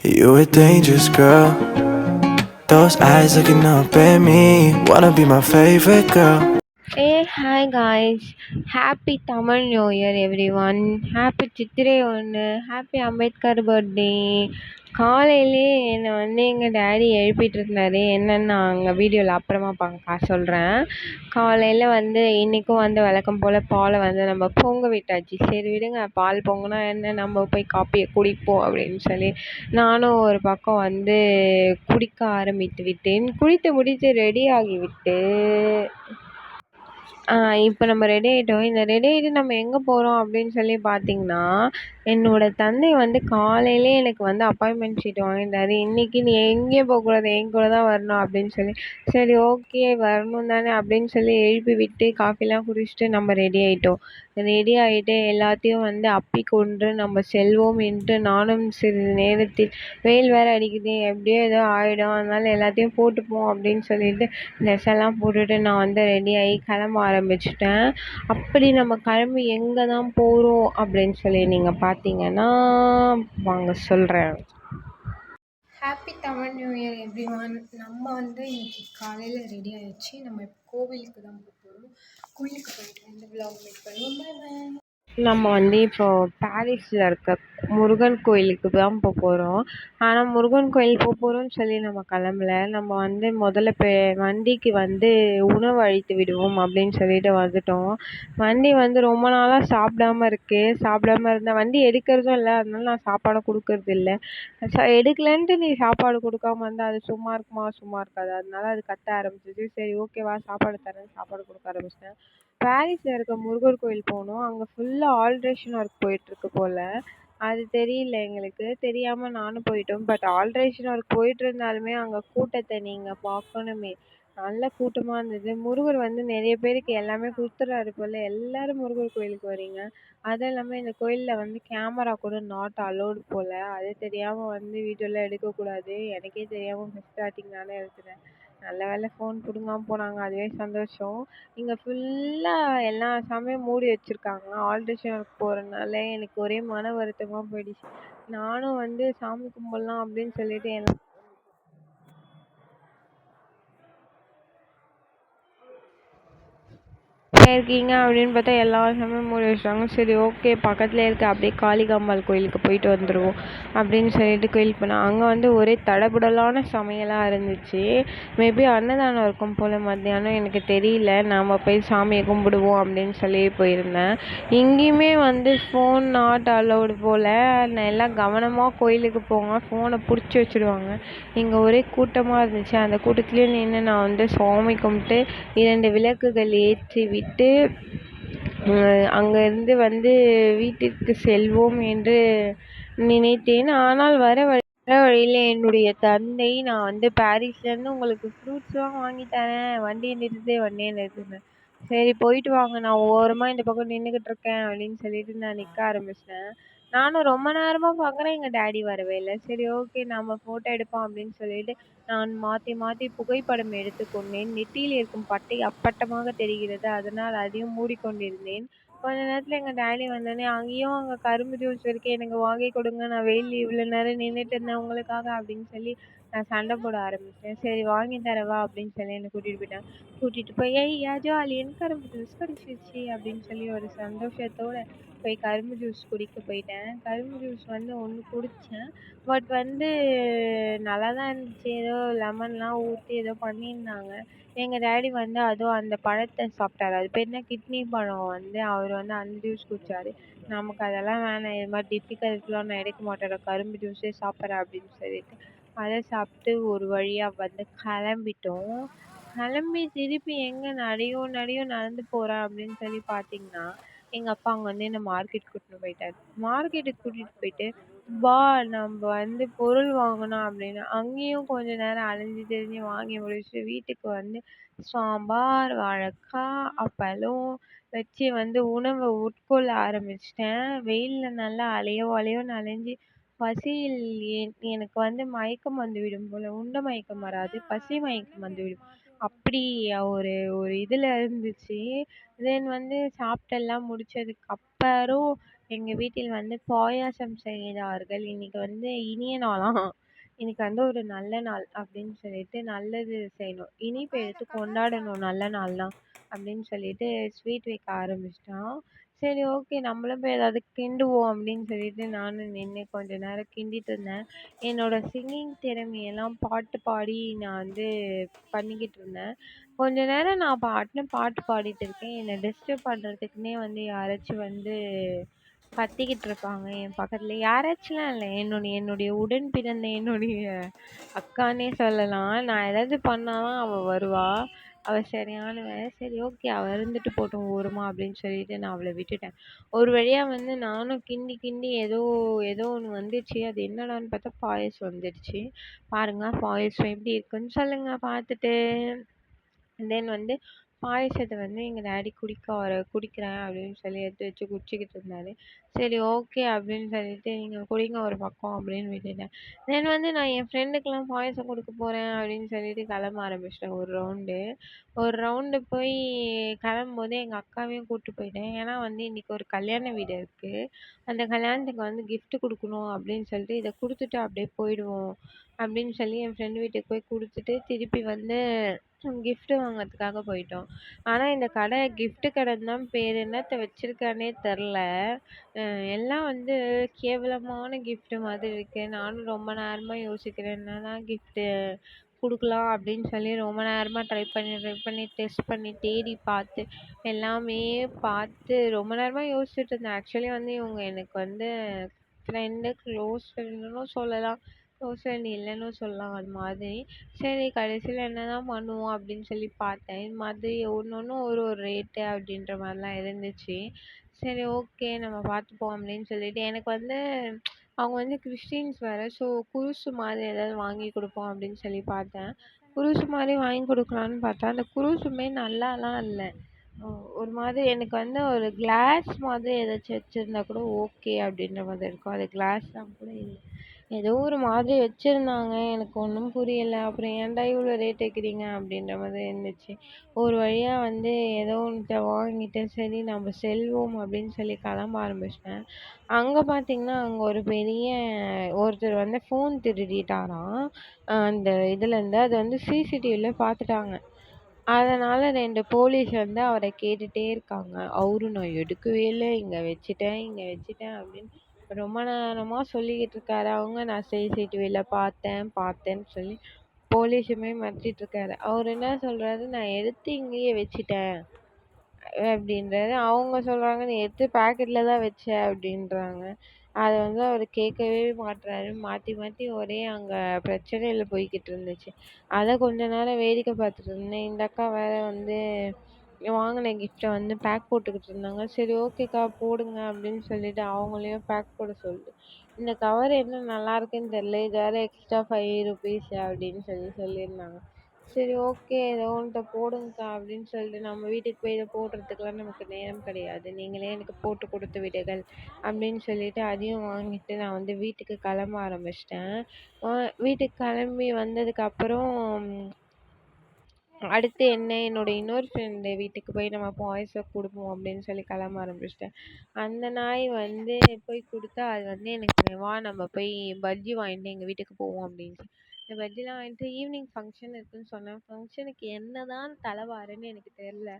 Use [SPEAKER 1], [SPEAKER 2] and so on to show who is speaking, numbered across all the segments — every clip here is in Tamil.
[SPEAKER 1] You a dangerous girl. Those eyes looking up at me. Wanna be my favorite girl.
[SPEAKER 2] Hey, hi guys. Happy Tamil New Year everyone. Happy சித்திரை ஒன்று. Happy Ambedkar birthday. காலையிலே என்னை வந்து எங்கள் டேடி எழுப்பிட்டு இருந்தாரு. என்னன்னு நான் அங்கே வீடியோவில் அப்புறமா சொல்கிறேன். காலையில் வந்து இன்றைக்கும் வந்து வழக்கம் போல் பாலை வந்து நம்ம பொங்க விட்டாச்சு. சரி விடுங்க, பால் பொங்கினா என்ன, நம்ம போய் காப்பியை குடிப்போம் அப்படின்னு சொல்லி நானும் ஒரு பக்கம் வந்து குடிக்க ஆரம்பித்து விட்டேன். குடித்து முடித்து ரெடி ஆகிவிட்டு இப்போ நம்ம ரெடி ஆயிட்டோம். இந்த ரெடி ஆயிட்டு நம்ம எங்கே போகிறோம் அப்படின்னு சொல்லி பார்த்தீங்கன்னா, என்னோட தந்தை வந்து காலையிலே எனக்கு வந்து அப்பாயின்மெண்ட் ஷீட் வாங்கிட்டாரு. இன்னைக்கு நீ எங்கேயும் போகக்கூடாது, என் கூட தான் வரணும் அப்படின்னு சொல்லி. சரி ஓகே, வரணும் தானே அப்படின்னு சொல்லி எழுப்பி விட்டு காஃபிலாம் குடிச்சிட்டு நம்ம ரெடி ஆயிட்டோம். ரெடி ஆகிட்டு எல்லாத்தையும் வந்து அப்பிக்கொண்டு நம்ம செல்வோம் என்று நானும் சிறிது நேரத்தில் வெயில் வேறு அடிக்குது, எப்படியோ ஏதோ ஆகிடும், அதனால எல்லாத்தையும் போட்டுப்போம் அப்படின்னு சொல்லிட்டு ட்ரெஸ் எல்லாம் போட்டுட்டு நான் வந்து ரெடி ஆகி கிளம்ப ஆரம்பிச்சிட்டேன். அப்படி நம்ம கிளம்பி எங்கே தான் போகிறோம் அப்படின்னு சொல்லி நீங்கள் பார்த்தீங்கன்னா வாங்க சொல்கிறேன்.
[SPEAKER 3] Happy Tamil new year everyone. நம்ம வந்து இன்னைக்கு காலையில் ரெடி ஆயிடுச்சு. நம்ம இப்போ கோவிலுக்கு தான் போகிறோம். கோவிலுக்கு போயிட்டு வந்து விலாக் மேக் பண்ணுவோம். பாய் பாய்.
[SPEAKER 2] நம்ம வந்து இப்போ பாரிஸில் இருக்க முருகன் கோயிலுக்கு தான் போகிறோம். ஆனால் முருகன் கோயில் போகிறோம்னு சொல்லி நம்ம கிளம்பல. நம்ம வந்து முதல்ல வண்டிக்கு வந்து உணவு அளித்து விடுவோம் அப்படின்னு சொல்லிட்டு வந்துட்டோம். வண்டி வந்து ரொம்ப நாளாக சாப்பிடாம இருக்குது. சாப்பிடாம இருந்தால் வண்டி எடுக்கிறதும் இல்லை, அதனால நான் சாப்பாடை கொடுக்கறது இல்லை. எடுக்கலன்ட்டு நீ சாப்பாடு கொடுக்காம இருந்தால் அது சும்மா இருக்குமா, சும்மா இருக்காது. அதனால அது கத்த ஆரம்பிச்சிச்சு. சரி ஓகேவா, சாப்பாடு தரேன், சாப்பாடு கொடுக்க ஆரம்பிச்சிட்டேன். பாரிஸில் இருக்க முருகர் கோயில் போனோம். அங்கே ஃபுல்லாக ஆல்ட்ரேஷன் ஒர்க் போயிட்டுருக்கு போல். அது தெரியல எங்களுக்கு. தெரியாமல் நானும் போயிட்டோம். பட் ஆல்ட்ரேஷன் ஒர்க் போயிட்டு இருந்தாலுமே அங்கே கூட்டத்தை நீங்கள் பார்க்கணுமே, நல்ல கூட்டமாக இருந்தது. முருகர் வந்து நிறைய பேருக்கு எல்லாமே கொடுத்துட்றாரு போல். எல்லோரும் முருகர் கோயிலுக்கு வரீங்க. அதுவும் இல்லாமல் இந்த கோயிலில் வந்து கேமரா கூட நாட் அலோடு போல். அது தெரியாமல் வந்து வீடியோலாம் எடுக்கக்கூடாது. எனக்கே தெரியாமல் ஃபஸ்ட் ஸ்டார்டிங் நானே எடுத்துட்டேன். நல்ல வேலை ஃபோன் பிடுங்காம போனாங்க, அதுவே சந்தோஷம். இங்கே ஃபுல்லாக எல்லா சாமியும் மூடி வச்சுருக்காங்க. ஆல்ட்ரேஷன் ஒர்க் போகிறனால எனக்கு ஒரே மன வருத்தமாக போயிடுச்சு. நானும் வந்து சாமி கும்பிட்லாம் அப்படின்னு சொல்லிட்டு எல்லாம் இருக்கீங்க அப்படின்னு பார்த்தா எல்லா சாமியும் மூடி வச்சிட்டாங்க. சரி ஓகே, பக்கத்தில் இருக்க அப்படியே காளிகாம்பாள் கோயிலுக்கு போயிட்டு வந்துடுவோம் அப்படின்னு சொல்லிட்டு கோயிலுக்கு போனோம். அங்கே வந்து ஒரே தடபுடலான சமையலாக இருந்துச்சு. மேபி அன்னதானம் இருக்கும் போல் மத்தியானம், எனக்கு தெரியல. நாம் போய் சாமியை கும்பிடுவோம் அப்படின்னு சொல்லி போயிருந்தேன். இங்கேயுமே வந்து ஃபோன் நாட் அலோடு போல். எல்லாம் கவனமாக கோயிலுக்கு போங்க, ஃபோனை பிடிச்சி வச்சுடுவாங்க. இங்கே ஒரே கூட்டமாக இருந்துச்சு. அந்த கூட்டத்துலேயும் நின்று நான் வந்து சாமி கும்பிட்டு 2 விளக்குகள் ஏற்றி விட்டு அங்கிருந்து வந்து வீட்டிற்கு செல்வோம் என்று நினைத்தேன். ஆனால் வர வழியில் என்னுடைய தந்தை, நான் வந்து பாரிஸ்லேருந்து உங்களுக்கு ஃப்ரூட்ஸ்லாம் வாங்கி தரேன், வண்டியை நிறுத்துனேன். சரி போயிட்டு வாங்க, நான் ஓரமாக இந்த பக்கம் நின்றுக்கிட்டு இருக்கேன் அப்படின்னு சொல்லிட்டு நான் நிற்க ஆரம்பிச்சிட்டேன். நானும் ரொம்ப நேரமாக பார்க்குறேன், எங்கள் டேடி வரவே இல்லை. சரி ஓகே, நம்ம ஃபோட்டோ எடுப்போம் அப்படின்னு சொல்லிட்டு நான் மாற்றி மாற்றி புகைப்படம் எடுத்துக்கொண்டேன். நெற்றியில் இருக்கும் பட்டை அப்பட்டமாக தெரிகிறது, அதனால் அதையும் மூடிக்கொண்டிருந்தேன். கொஞ்ச நேரத்தில் எங்கள் டேடி வந்தோடனே, அங்கேயும் அங்கே கரும்பு ஜூஸ் இருக்கு, எனக்கு வாங்கி கொடுங்க, நான் வெயில் இவ்வளோ நேரம் நின்றுட்டு இருந்தேன் உங்களுக்காக அப்படின்னு சொல்லி நான் சண்டை போட ஆரம்பித்தேன். சரி வாங்கி தரவா அப்படின்னு சொல்லி என்னை கூட்டிகிட்டு போயிட்டாங்க. கூட்டிகிட்டு போய் ஐயா ஜாலியன் கரும்பு ஜூஸ் குடிச்சிருச்சு அப்படின்னு சொல்லி ஒரு சந்தோஷத்தோடு போய் கரும்பு ஜூஸ் குடிக்க போயிட்டேன். கரும்பு ஜூஸ் வந்து ஒன்று குடித்தேன். பட் வந்து நல்லா தான் இருந்துச்சு. ஏதோ லெமன்லாம் ஊற்றி ஏதோ பண்ணியிருந்தாங்க. எங்கள் டேடி வந்து அதுவும் அந்த பழத்தை சாப்பிட்டாரு. அது பேர் என்ன, கிட்னி பழம். வந்து அவர் வந்து அந்த ஜூஸ் குடித்தாரு. நமக்கு அதெல்லாம் வேணாம், இது மாதிரி டிஃபிகல்ட்லாம் நான் எடுக்க மாட்டேன், கரும்பு ஜூஸே சாப்பிட்றேன் அப்படின்னு சொல்லிட்டு அதை சாப்பிட்டு ஒரு வழியாக வந்து கிளம்பிட்டோம். கிளம்பி திருப்பி எங்கே நடையும் நடந்து போகிறேன் அப்படின்னு சொல்லி பார்த்தீங்கன்னா, எங்கள் அப்பா அங்கே வந்து என்ன மார்க்கெட் கூட்டின்னு போயிட்டாரு. மார்க்கெட்டுக்கு கூட்டிகிட்டு போயிட்டு வா நம்ம வந்து பொருள் வாங்கணும் அப்படின்னு அங்கேயும் கொஞ்ச நேரம் அலைஞ்சு திரிஞ்சு வாங்கி முடிச்சுட்டு வீட்டுக்கு வந்து சாம்பார், வாழைக்காய், அப்பளம் வச்சு வந்து உணவை உட்கொள்ள ஆரம்பிச்சிட்டேன். வெயிலில் நல்லா அலையோன்னு அலைஞ்சு பசியில் எனக்கு வந்து மயக்கம் வந்துவிடும் போல். உண்ட மயக்கம் வராது, பசி மயக்கம் வந்துவிடும். அப்படி ஒரு ஒரு இதில் இருந்துச்சு. தென் வந்து சாப்பிட்டெல்லாம் முடிச்சதுக்கு அப்புறம் எங்க வீட்டில் வந்து பாயாசம் செய்தார்கள். இன்னைக்கு வந்து இனிய நாளாம். இன்னைக்கு வந்து ஒரு நல்ல நாள் அப்படின்னு சொல்லிட்டு நல்லது செய்யணும். இனிப்பு எடுத்து கொண்டாடணும் நல்ல நாள்லாம் அப்படின்னு சொல்லிட்டு ஸ்வீட் வைக்க ஆரம்பிச்சுட்டான். சரி ஓகே நம்மளும் போய் ஏதாவது கிண்டுவோம் அப்படின்னு சொல்லிட்டு நானும் நின்னு கொஞ்ச நேரம் கிண்டிட்டு இருந்தேன். என்னோட சிங்கிங் திறமையெல்லாம் பாட்டு பாடி நான் வந்து பண்ணிக்கிட்டு இருந்தேன். கொஞ்ச நேரம் நான் பாட்டுன்னு பாட்டு பாடிட்டு இருக்கேன். என்ன டிஸ்டர்ப் பண்றதுக்குன்னே வந்து யாராச்சும் வந்து கத்திக்கிட்டு இருக்காங்க என் பக்கத்துல. யாராச்சும்லாம் இல்ல. என்னுடைய உடன் பிறந்த என்னுடைய அக்கான்னே சொல்லலாம். நான் ஏதாவது பண்ணா தான் அவ வருவா. அவ சரியானவ. சரி ஓகே அவ இருந்துட்டு போட்டும் ஓரமா அப்படின்னு சொல்லிட்டு நான் அவள விட்டுட்டேன். ஒரு வழியா வந்து நானும் கிண்டி கிண்டி ஏதோ ஏதோ ஒண்ணு வந்துச்சு. அது என்னடான்னு பார்த்தா பாயாசம் வந்துடுச்சு. பாருங்க பாயாசம் எப்படி இருக்குன்னு சொல்லுங்க பார்த்துட்டு. தென் வந்து பாயாசத்த வந்து எங்க டாடி குடிக்கிறேன் அப்படின்னு சொல்லி எடுத்து வச்சு குடிச்சுக்கிட்டு இருந்தாரு. சரி ஓகே அப்படின்னு சொல்லிட்டு நீங்க குடிங்க ஒரு பக்கம் அப்படின்னு விட்டுட்டேன். தென் வந்து நான் என் ஃப்ரெண்டுக்கெல்லாம் பாயாசம் குடுக்க போறேன் அப்படின்னு சொல்லிட்டு கிளம்ப ஆரம்பிச்சிட்டேன் ஒரு ரவுண்டு. ஒரு ரவுண்டு போய் கிளம்பும்போது எங்க அக்காவையும் கூட்டு போயிட்டேன். ஏன்னா வந்து இன்னைக்கு ஒரு கல்யாண வீடு இருக்கு. அந்த கல்யாணத்துக்கு வந்து gift குடுக்கணும் அப்படின்னு சொல்லிட்டு இத குடுத்துட்டு அப்படியே போயிடுவோம் அப்படின்னு சொல்லி என் ஃப்ரெண்டு வீட்டுக்கு போய் குடுத்துட்டு திருப்பி வந்து gift வாங்குறதுக்காக போயிட்டோம். ஆனா இந்த கடை gift கடைன்னு தான் பேரு. என்னத்த வச்சிருக்கான்னே தெர்ல. எல்லாம் வந்து கேவலமான gift மாதிரி இருக்கு. நானும் ரொம்ப நேரமா யோசிக்கிறேன். என்னதான் gift குடுக்கலாம் அப்படின்னு சொல்லி ரொம்ப நேரமா ட்ரை பண்ணி டெஸ்ட் பண்ணி தேடி பார்த்து எல்லாமே பார்த்து ரொம்ப நேரமா யோசிச்சுட்டு இருந்தேன். ஆக்சுவலி வந்து இவங்க எனக்கு வந்து ஃப்ரெண்டு, க்ளோஸ் ஃப்ரெண்டுன்னும் சொல்லலாம். க்ளோஸ் ஃப்ரெண்ட் இல்லன்னும் சொல்லலாம் அது மாதிரி. சரி கடைசியில என்னதான் பண்ணுவோம் அப்படின்னு சொல்லி பார்த்தேன். இது மாதிரி ஒண்ணொண்ணும் ஒரு ஒரு ரேட்டு அப்படின்ற மாதிரிலாம் இருந்துச்சு. சரி ஓகே நம்ம பார்த்துப்போம் அப்படின்னு சொல்லிட்டு எனக்கு வந்து அவங்க வந்து கிறிஸ்டின்ஸ் வேற. ஸோ குருசு மாதிரி ஏதாவது வாங்கி கொடுப்போம் அப்படின்னு சொல்லி பார்த்தேன். குருசு மாதிரி வாங்கி கொடுக்கலான்னு பார்த்தா அந்த குருசுமே நல்லாலாம் இல்லை. ஒரு மாதிரி எனக்கு வந்து ஒரு கிளாஸ் மாதிரி ஏதாச்சும் வச்சிருந்தா கூட ஓகே அப்படின்ற மாதிரி இருக்கும். அது கிளாஸ்லாம் கூட இல்லை. ஏதோ ஒரு மாதிரி வச்சிருந்தாங்க. எனக்கு ஒண்ணும் புரியல. அப்புறம் ஏன்டா இவ்வளோ ரேட் வைக்கிறீங்க அப்படின்ற மாதிரி இருந்துச்சு. ஒரு வழியா வந்து ஏதோ ஒண்ணுத்த வாங்கிட்டு சரி நம்ம செல்வோம் அப்படின்னு சொல்லி கிளம்ப ஆரம்பிச்சிட்டேன். அங்க பார்த்தீங்கன்னா, அங்க ஒரு பெரிய ஒருத்தர் வந்து ஃபோன் திருடிட்டாராம். அந்த இதுலேருந்து. அது வந்து சிசிடிவில பார்த்துட்டாங்க. அதனால 2 போலீஸ் வந்து அவர கேட்டுட்டே இருக்காங்க. அவரும் நான் எடுக்கவே இல்ல. இங்க வச்சுட்டேன் அப்படின்னு ரொம்ப நேரமா சொல்லிக்கிட்டு இருக்காரு. அவங்க நான் சிசிடிவில பார்த்தேன்னு சொல்லி போலீஸுமே மிரட்டிட்டு இருக்காரு. அவரு என்ன சொல்றாரு, நான் எடுத்து இங்கேயே வச்சுட்டேன் அப்படின்றாரு. அவங்க சொல்றாங்க, "நீ எடுத்து பாக்கெட்ல தான் வச்ச" அப்படின்றாங்க. அத வந்து அவரு கேட்கவே மாட்றாரு. மாத்தி மாத்தி ஒரே அங்க பிரச்சனையில போய்க்கிட்டு இருந்துச்சு. அத கொஞ்ச நேரம் வேடிக்கை பார்த்துட்டு இருந்தேன். இந்த அக்கா வேற வந்து வாங்குன கிஃப்ட்ட வந்து பேக் போட்டுக்கிட்டு இருந்தாங்க. சரி ஓகேக்கா போடுங்க அப்படின்னு சொல்லிட்டு அவங்களையும் பேக் போட சொல்லிட்டு, இந்த கவர் என்ன நல்லா இருக்குன்னு தெரியல. இது வேற எக்ஸ்ட்ரா ₹5 அப்படின்னு சொல்லியிருந்தாங்க. சரி ஓகே ஏதோ ஒன்னுத்த போடுங்கக்கா அப்படின்னு சொல்லிட்டு நம்ம வீட்டுக்கு போய் இத போடுறதுக்குலாம் நமக்கு நேரம் கிடையாது. நீங்களே எனக்கு போட்டு கொடுத்து விடுங்கள் அப்படின்னு சொல்லிட்டு அதையும் வாங்கிட்டு நான் வந்து வீட்டுக்கு கிளம்ப ஆரம்பிச்சிட்டேன். வீட்டுக்கு கிளம்பி வந்ததுக்கு அப்புறம் அடுத்து என்ன என்னோட இன்னொரு ஃப்ரெண்டு வீட்டுக்கு போய் நம்ம பாயாசம் குடுப்போம் அப்படின்னு சொல்லி கிளம்ப ஆரம்பிச்சிட்டேன். அந்த நாய் வந்து போய் குடுத்தா அது வந்து எனக்கு வா நம்ம போய் பஜ்ஜி வாங்கிட்டு எங்க வீட்டுக்கு போவோம் அப்படின்ச்சு. இந்த பஜ்ஜிலாம் வாங்கிட்டு ஈவினிங் ஃபங்க்ஷன் இருக்குன்னு சொன்னேன். ஃபங்க்ஷனுக்கு என்னதான் தலை வாருன்னு எனக்கு தெரியல.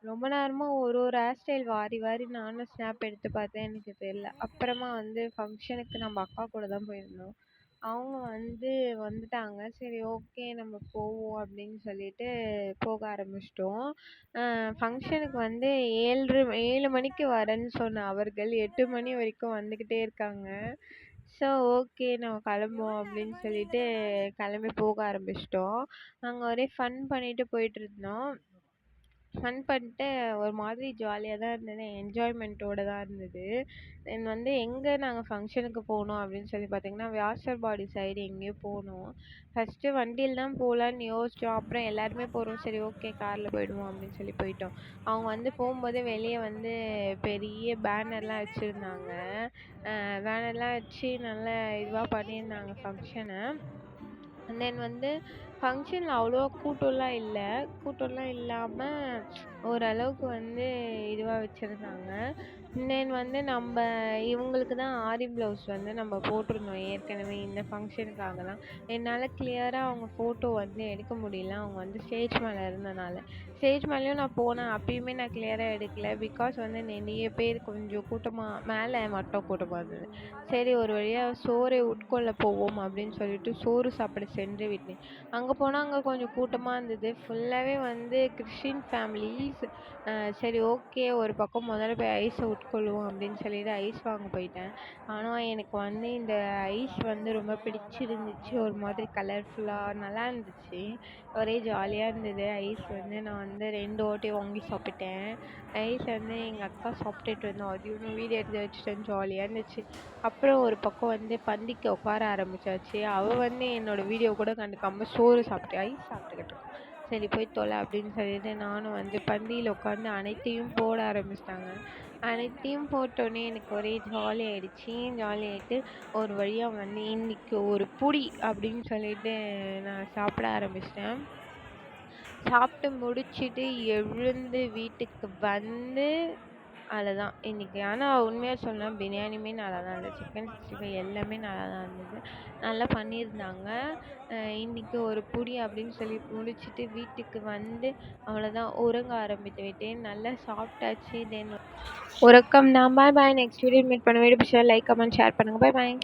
[SPEAKER 2] ரொம்ப நேரமா ஒரு ஒரு ஹேர் ஸ்டைல் வாரி வாரி நானும் ஸ்னாப் எடுத்து பார்த்தேன். எனக்கு தெரியல. அப்புறமா வந்து ஃபங்க்ஷனுக்கு நம்ம அக்கா கூட தான் போயிருந்தோம். அவங்க வந்து வந்துட்டாங்க. சரி ஓகே நம்ம போவோம் அப்படின்னு சொல்லிட்டு போக ஆரம்பிச்சிட்டோம். ஃபங்க்ஷனுக்கு வந்து 7 மணிக்கு வரேன்னு சொன்ன அவர்கள் 8 மணி வரைக்கும் வந்துக்கிட்டே இருக்காங்க. ஸோ ஓகே நம்ம கிளம்புவோம் அப்படின்னு சொல்லிட்டு கிளம்பி போக ஆரம்பிச்சிட்டோம். நாங்கள் ஒரே ஃபன் பண்ணிட்டு போயிட்டு இருந்தோம். ஃபன் பண்ணிட்டு ஒரு மாதிரி ஜாலியாக தான் இருந்தது. என்ஜாய்மெண்ட்டோட தான் இருந்தது. தென் வந்து எங்கே நாங்கள் ஃபங்க்ஷனுக்கு போனோம் அப்படின்னு சொல்லி பார்த்தீங்கன்னா, வியாசர்பாடி சைடு எங்கேயோ போனோம். ஃபஸ்ட்டு வண்டியில் தான் போகலான்னு யோசித்தோம். அப்புறம் எல்லாருமே போகிறோம் சரி ஓகே காரில் போயிடுவோம் அப்படின்னு சொல்லி போயிட்டோம். அவங்க வந்து போகும்போதே வெளியே வந்து பெரிய பேனர்லாம் வச்சுருந்தாங்க. பேனர்லாம் வச்சு நல்லா இதுவாக பண்ணியிருந்தாங்க ஃபங்க்ஷனை. தென் வந்து ஃபங்க்ஷனில் அவ்வளோவா கூட்டம்லாம் இல்லை. கூட்டம்லாம் இல்லாமல் ஓரளவுக்கு வந்து இதுவாக வச்சுருந்தாங்க. தென் வந்து நம்ப இவங்களுக்கு தான் ஆரி ப்ளவுஸ் வந்து நம்ம போட்டிருந்தோம் ஏற்கனவே இந்த ஃபங்க்ஷனுக்காக தான். என்னால கிளியரா அவங்க ஃபோட்டோ வந்து எடுக்க முடியல. அவங்க வந்து ஸ்டேஜ் மேல இருந்தனால. ஸ்டேஜ் மேலயும் நான் போனேன். அப்பயுமே நான் கிளியரா எடுக்கல. பிகாஸ் வந்து நெறைய பேர் கொஞ்சம் கூட்டமா மேல மட்டும் கூட்டமா இருந்தது. சரி ஒரு வழியா சோறை உட்கொள்ள போவோம் அப்படின்னு சொல்லிட்டு சோறு சாப்பிட சென்று விட்டேன். அங்க போனா அங்க கொஞ்சம் கூட்டமா இருந்தது. ஃபுல்லாவே வந்து கிறிஸ்டின் ஃபேமிலிஸ். சரி ஓகே ஒரு பக்கம் முதல்ல போய் ஐஸை உட்கொள்ளுவோம் அப்படின்னு சொல்லிட்டு ஐஸ் வாங்க போயிட்டேன். ஆனால் எனக்கு வந்து இந்த ஐஸ் வந்து ரொம்ப பிடிச்சிருந்துச்சு. ஒரு மாதிரி கலர்ஃபுல்லாக நல்லா இருந்துச்சு. ஒரே ஜாலியாக இருந்தது. ஐஸ் வந்து நான் வந்து 2 வாட்டி வாங்கி சாப்பிட்டேன். ஐஸ் வந்து எங்கள் அக்கா சாப்பிட்டுட்டு இருந்தோம். அதையும் வீடியோ எடுத்து வச்சுட்டேன். ஜாலியாக இருந்துச்சு. அப்புறம் ஒரு பக்கம் வந்து பந்திக்கு உட்கார ஆரம்பிச்சாச்சு. அவள் வந்து என்னோட வீடியோ கூட கண்டுக்காம சோறு சாப்பிட்டு ஐஸ் சாப்பிட்டுக்கிட்டு இருக்கா. சரி போய் தொலை அப்படின்னு சொல்லிட்டு நானும் வந்து பந்தியில் உட்காந்து அனைத்தையும் போட ஆரம்பிச்சிட்டாங்க. அனைத்தையும் போட்டோன்னே எனக்கு ஒரே ஜாலி ஆயிடுச்சு. ஜாலி ஆகிட்டு ஒரு வழியாக வந்து இன்னைக்கு ஒரு புடி அப்படின்னு சொல்லிட்டு நான் சாப்பிட ஆரம்பிச்சிட்டேன். சாப்பிட்டு முடிச்சிட்டு எழுந்து வீட்டுக்கு வந்து அதுதான் இன்னைக்கு. ஆனால் உண்மையாக சொன்னால் பிரியாணியுமே நல்லா தான் இருந்தது. சிக்கன் 65 எல்லாமே நல்லா தான் இருந்தது. நல்லா பண்ணியிருந்தாங்க. இன்னைக்கு ஒரு புடி அப்படின்னு சொல்லி முடிச்சிட்டு வீட்டுக்கு வந்து அவ்வளோதான் உறங்க ஆரம்பித்து விட்டேன். நல்லா சாப்பிட்டாச்சு. தென் உறக்கம் தான். பாய் பாய். நெக்ஸ்ட் வீடியோ மீட் பண்ண வீடியோ பிடிச்சா லைக் கமெண்ட் ஷேர் பண்ணுங்கள். பாய் பாய்.